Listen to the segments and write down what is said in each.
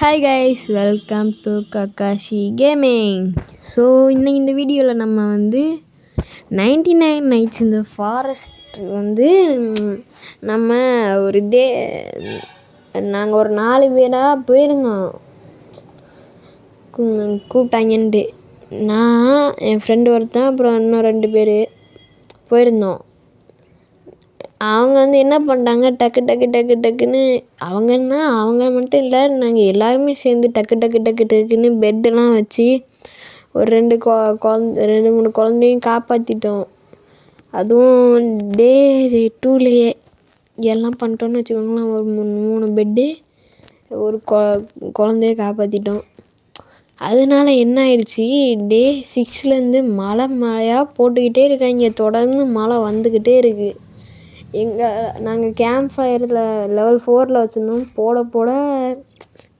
Hi guys, welcome to Kakashi gaming. So இன்னைக்கு இந்த வீடியோவில் நம்ம வந்து 99 நைட்ஸ் இந்த ஃபாரஸ்ட் வந்து நம்ம ஒரு நாங்கள் ஒரு 4 பேராக போயிருந்தோம். கூப்பிட்டாங்கன்ட்டு நான் என் ஃப்ரெண்டு ஒருத்தன் அப்புறம் இன்னும் 2 பேர் போயிருந்தோம். அவங்க வந்து என்ன பண்ணிட்டாங்க, டக்குன்னு அவங்க மட்டும் இல்லை, நாங்கள் எல்லாருமே சேர்ந்து டக்குன்னு பெட்டெல்லாம் வச்சு ஒரு 2 3 குழந்தையும் காப்பாற்றிட்டோம். அதுவும் டே 2லேயே எல்லாம் பண்ணிட்டோன்னு வச்சுக்கோங்களேன். ஒரு 3 பெட்டு ஒரு குழந்தைய காப்பாற்றிட்டோம். அதனால என்ன ஆயிடுச்சு, டே 6லேருந்து மழையாக போட்டுக்கிட்டே இருக்காங்க. தொடர்ந்து மழை வந்துக்கிட்டே இருக்குது. நாங்கள் கேம்ப் ஃபயரில் லெவல் 4ல் வச்சுருந்தோம். போட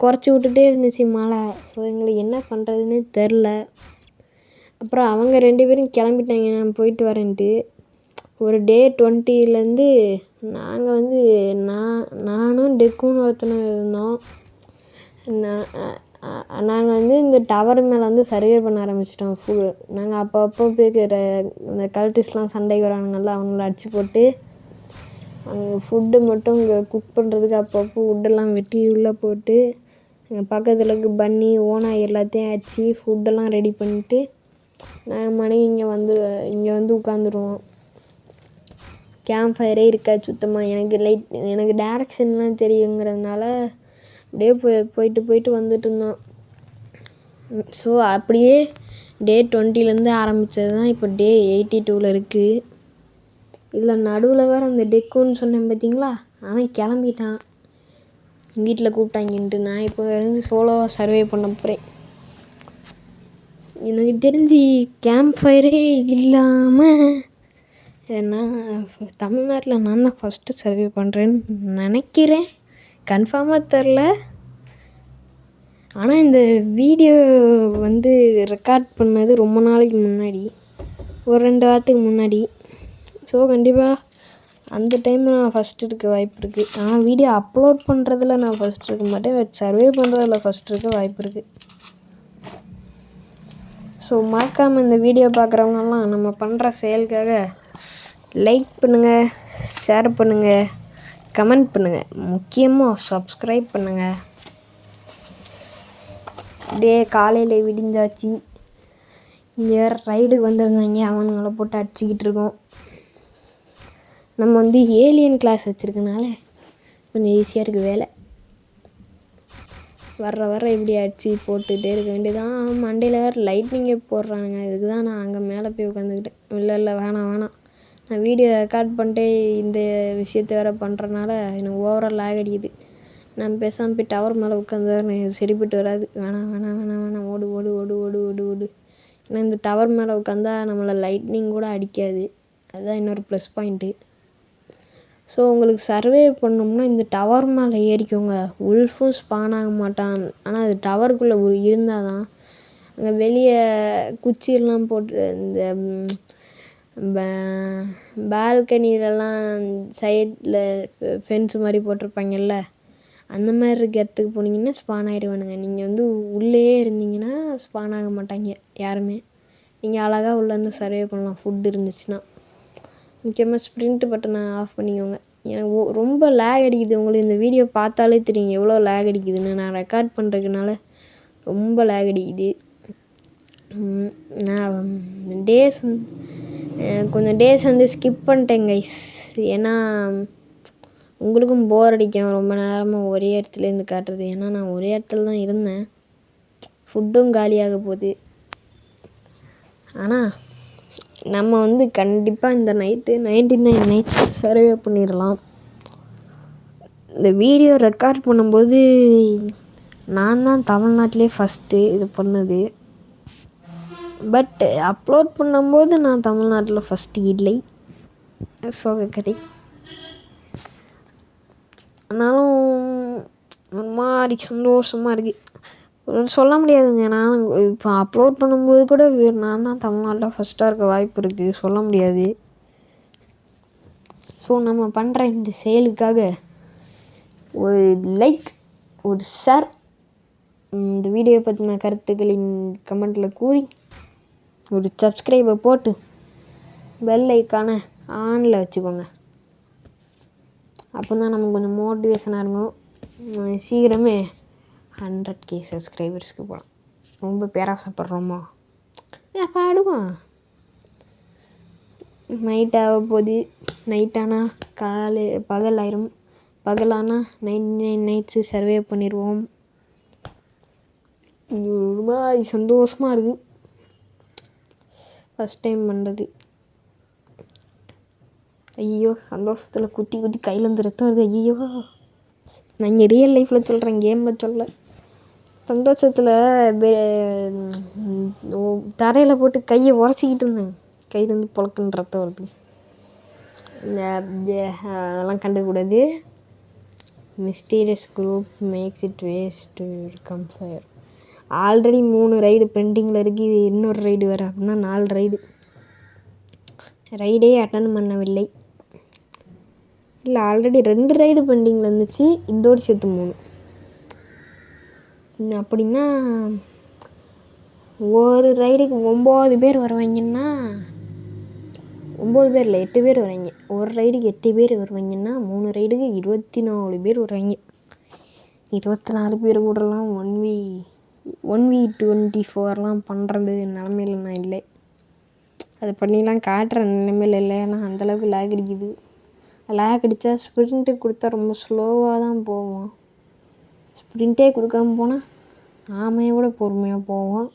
குறைச்சி விட்டுட்டே இருந்துச்சு மழை. ஸோ எங்களுக்கு என்ன பண்ணுறதுன்னு தெரில. அப்புறம் அவங்க 2 பேரும் கிளம்பிட்டாங்க, நான் போயிட்டு வரேன்ட்டு. ஒரு டே 20லேருந்து நாங்கள் வந்து நானும் டெக்குன்னு ஒருத்தனும் இருந்தோம். நாங்கள் வந்து இந்த டவர் மேலே வந்து சர்வே பண்ண ஆரம்பிச்சிட்டோம். நாங்கள் அப்பப்போ போய் இந்த கல்டிஸ்ட்லாம் சண்டைக்கு வரானுங்கள்ல, அவங்கள அடித்து போட்டு அங்கே ஃபுட்டு மட்டும் இங்கே குக் பண்ணுறதுக்கு அப்பப்போ ஃபுட்டெல்லாம் வெட்டி உள்ளே போட்டு எங்கள் பக்கத்தில் இருக்க பன்னி ஓனாய் எல்லாத்தையும் அடித்து ஃபுட்டெல்லாம் ரெடி பண்ணிவிட்டு நாங்கள் மனைவி இங்கே வந்து உட்காந்துருவோம். கேம்ப் ஃபயரே இருக்காது சுத்தமாக. எனக்கு டேரெக்ஷன்லாம் தெரியுங்கிறதுனால அப்படியே போயிட்டு வந்துட்டு இருந்தோம். ஸோ அப்படியே டே 20லேருந்து ஆரம்பித்தது தான் இப்போ டே 82ல் இருக்குது. இதில் நடுவில் வேறு அந்த டெக்குன்னு சொன்னேன் பார்த்தீங்களா, அவன் கிளம்பிட்டான். வீட்டில் கூப்பிட்டாங்கன்ட்டு. நான் இப்போ இருந்து சோலோவாக சர்வே பண்ண போகிறேன். எனக்கு தெரிஞ்சு கேம்ப் ஃபயரே இல்லாமல் நான் தமிழ்நாட்டில் நான் தான் ஃபஸ்ட்டு சர்வே பண்ணுறேன்னு நினைக்கிறேன். கன்ஃபார்மாக தெரில. ஆனால் இந்த வீடியோ வந்து ரெக்கார்ட் பண்ணது ரொம்ப நாளைக்கு முன்னாடி, ஒரு 2 வாரத்துக்கு முன்னாடி. ஸோ கண்டிப்பாக அந்த டைமில் நான் ஃபஸ்ட்டு இருக்க வாய்ப்பு இருக்குது. ஆனால் வீடியோ அப்லோட் பண்ணுறதுல நான் ஃபஸ்ட் இருக்க மாட்டேன், சர்வே பண்ணுறதுல ஃபஸ்ட் இருக்க வாய்ப்பு இருக்குது. ஸோ மறக்காமல் இந்த வீடியோ பார்க்குறவங்கலாம் நம்ம பண்ணுற செயலுக்காக லைக் பண்ணுங்கள், ஷேர் பண்ணுங்கள், கமெண்ட் பண்ணுங்கள், முக்கியமாக சப்ஸ்கிரைப் பண்ணுங்கள். அப்படியே காலையில் விடிஞ்சாச்சு. இங்கே ரைடுக்கு வந்திருந்தாங்க, அவனுங்களை போட்டு அடிச்சிக்கிட்டு இருக்கோம். நம்ம வந்து ஏலியன் கிளாஸ் வச்சுருக்கனால கொஞ்சம் ஈஸியாக இருக்குது வேலை. வர இப்படி அடித்து போட்டுகிட்டே இருக்க வேண்டியதான். மண்டையில் வேறு லைட்னிங்கே போடுறானுங்க. இதுக்கு தான் நான் அங்கே மேலே போய் உட்காந்துக்கிட்டேன். இல்லை வேணாம், நான் வீடியோ ரெக்கார்ட் பண்ணிட்டே இந்த விஷயத்தை வேறு பண்ணுறனால எனக்கு ஓவரால் லேக் அடிக்குது. நான் பேசாமல் போய் டவர் மேலே உட்காந்து எனக்கு சரிப்பட்டு வராது. வேணாம் ஓடு. ஏன்னா இந்த டவர் மேலே உட்காந்தா நம்மளை லைட்னிங் கூட அடிக்காது. அதுதான் இன்னொரு ப்ளஸ் பாயிண்ட்டு. ஸோ உங்களுக்கு சர்வே பண்ணோம்னா இந்த டவர் மேலே ஏறிக்கோங்க. உல்ஃபும் ஸ்பான் ஆக மாட்டான். ஆனால் அது டவருக்குள்ளே இருந்தால் தான் அங்கே வெளியே குச்சியெல்லாம் போட்டு இந்த பால்கனிலலாம் சைடில் ஃபென்ஸ் மாதிரி போட்டிருப்பாங்கல்ல, அந்த மாதிரி இருக்க இடத்துக்கு போனீங்கன்னா ஸ்பான் ஆகிடுவானுங்க. நீங்கள் வந்து உள்ளேயே இருந்தீங்கன்னா ஸ்பான் ஆக மாட்டாங்க யாருமே. நீங்கள் அழகாக உள்ளேருந்து சர்வே பண்ணலாம் ஃபுட் இருந்துச்சுன்னா. முக்கியமாக ஸ்ப்ரிண்ட் பட்டனை ஆஃப் பண்ணிக்கோங்க. எனக்கு ரொம்ப லேக் அடிக்குது. உங்களுக்கு இந்த வீடியோ பார்த்தாலே தெரியும் எவ்வளோ லேக் அடிக்குதுன்னு. நான் ரெக்கார்ட் பண்ணுறதுனால ரொம்ப லேக் அடிக்குது. நான் கொஞ்சம் டேஸ் வந்து ஸ்கிப் பண்ணிட்டேன் கைஸ். ஏன்னா உங்களுக்கும் போர் அடிக்கும் ரொம்ப நேரமாக ஒரே இடத்துலேருந்து காட்டுறது. ஏன்னா நான் ஒரே இடத்துல தான் இருந்தேன். ஃபுட்டும் காலியாக போகுது. ஆனால் நம்ம வந்து கண்டிப்பாக இந்த நைட்டு 99 நைட்ஸ் சர்வே பண்ணிடலாம். இந்த வீடியோ ரெக்கார்ட் பண்ணும்போது நான் தான் தமிழ்நாட்டிலே ஃபஸ்ட்டு இது பண்ணது. பட் அப்லோட் பண்ணும்போது நான் தமிழ்நாட்டில் ஃபஸ்ட்டு இல்லை. சோகக்கதை. ஆனாலும் ஒரு மாதிரி சந்தோஷமாக இருக்குது. சொல்ல முடியாதுங்க. நான் இப்போ அப்லோட் பண்ணும்போது கூட நான் தான் தமிழ்நாட்டில் ஃபஸ்ட்டாக இருக்க வாய்ப்பு இருக்குது. சொல்ல முடியாது. ஸோ நம்ம பண்ணுற இந்த செயலுக்காக ஒரு லைக், ஒரு ஷேர், இந்த வீடியோ பற்றின கருத்துக்களின் கமெண்ட்டில் கூறி ஒரு சப்ஸ்கிரைபை போட்டு பெல் ஐக்கானை ஆனில் வச்சுக்கோங்க. அப்போ தான் நமக்கு கொஞ்சம் மோட்டிவேஷனாக இருக்கும். சீக்கிரமே 100K சப்ஸ்கிரைபர்ஸ்க்கு போகலாம். ரொம்ப பேராசைப்படுறோமா? பாடுவோம். நைட் ஆக போகுது. நைட் ஆனால் பகல் ஆயிரும். பகலானால் 99 நைட்ஸு சர்வே பண்ணிடுவோம். ரொம்ப சந்தோஷமாக இருக்குது. ஃபஸ்ட் டைம் பண்ணுறது. ஐயோ சந்தோஷத்தில் குத்தி குத்தி கையிலேருந்து ரத்தம் வருது. ஐயோ நான் இங்கே ரியல் லைஃப்பில் சொல்கிறேன், கேமில் சொல்ல. சந்தோஷத்தில் தரையில் போட்டு கையை உடச்சிக்கிட்டு இருந்தேன். கையிலேருந்து பொழக்குன்னு ரத்தம் வருது. அதெல்லாம் கண்டுக்கூடாது. Mysterious group makes it waste to come fire. Already 3 ride பெண்டிங்கில் இருக்குது. இன்னொரு ரைடு வேறு, அப்படின்னா 4 ரைடே அட்டன் பண்ணவில்லை. இல்லை, ஆல்ரெடி 2 ரைடு பெண்டிங்கில் இருந்துச்சு. இதோடு சேர்த்து 3. அப்படின்னா ஒரு ரைடுக்கு 9 பேர் வருவாங்கன்னா, 9 பேர் இல்லை 8 பேர் வருவாங்க. ஒரு ரைடுக்கு 8 பேர் வருவாங்கன்னா 3 ரைடுக்கு 24 பேர் வருவாங்க. 24 பேர் கூடலாம் 1v24லாம் பண்ணுறது நிலமையில நான் இல்லை. அதை பண்ணிலாம் காட்டுற நிலைமையில் இல்லை. ஏன்னா அந்தளவுக்கு லேக் அடிக்குது. லேக் அடித்தா ஸ்ப்ரிண்ட்டு கொடுத்தா ரொம்ப ஸ்லோவாக தான் போவோம். ஸ்ப்ரிண்ட்டே கொடுக்காம போனால் ஆமையோட பொறுமையாக போவோம்.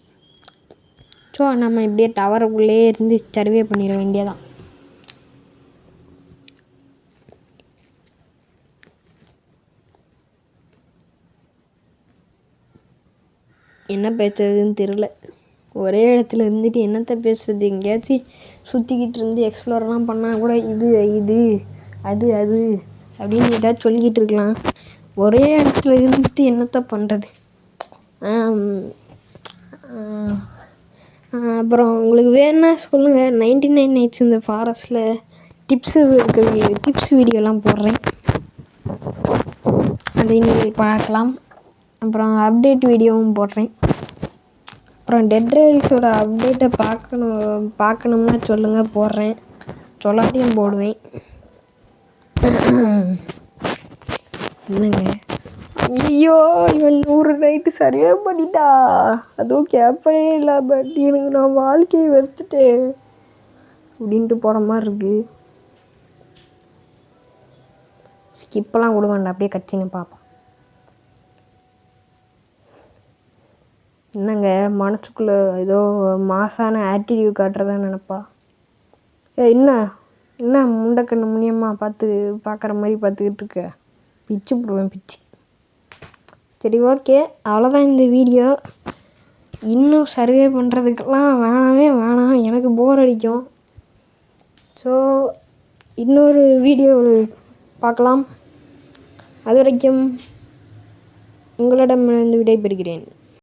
ஸோ நம்ம இப்படியே டவருக்குள்ளே இருந்து சர்வே பண்ணிட வேண்டியதான். என்ன பேசுறதுன்னு தெரில. ஒரே இடத்துல இருந்துட்டு என்னத்தை பேசுறது? எங்கேயாச்சும் சுற்றிக்கிட்டு இருந்து எக்ஸ்ப்ளோர்லாம் பண்ணால் கூட இது அது அப்படின்னு ஏதாச்சும் சொல்லிக்கிட்டு இருக்கலாம். ஒரே இடத்துல இருந்துட்டு என்னத்தை பண்ணுறது? அப்புறம் உங்களுக்கு வேணுன்னா சொல்லுங்கள். 99 நைட்ஸ் இந்த ஃபாரஸ்ட்டில் டிப்ஸ் வீடியோலாம் போடுறேன், அதை நீங்கள் பார்க்கலாம். அப்புறம் அப்டேட் வீடியோவும் போடுறேன். அப்புறம் டெட் ரைல்ஸோட அப்டேட்டை பார்க்கணும்னா சொல்லுங்கள், போடுறேன். சொல்லாட்டியும் போடுவேன். என்னங்க? ஐயோ இவன் 100 நைட்டு சர்வே பண்ணிட்டா. அதுவும் கேட்பே இல்லை. பட் எனக்கு நான் வாழ்க்கையை வெறுத்துட்டேன் அப்படின்ட்டு போகிற மாதிரி இருக்குது. ஸ்கிப்பெல்லாம் கொடுக்க வேண்டாம், அப்படியே கட்சின்னு பார்ப்போம். என்னங்க மனசுக்குள்ளே ஏதோ மாசான ஆட்டிடியூட் காட்டுறதா நினப்பா? என்ன முண்டக்கண்ணு முனியமாக பார்க்குற மாதிரி பார்த்துக்கிட்டு இருக்க? பிச்சு போடுவேன் பிச்சு. சரி, ஓகே, அவ்வளோதான் இந்த வீடியோ. இன்னும் சர்வே பண்ணுறதுக்கெல்லாம் வேணாம், எனக்கு போர் அடிக்கும். ஸோ இன்னொரு வீடியோவில் பார்க்கலாம். அது வரைக்கும் உங்களிடமிருந்து விடைபெறுகிறேன்.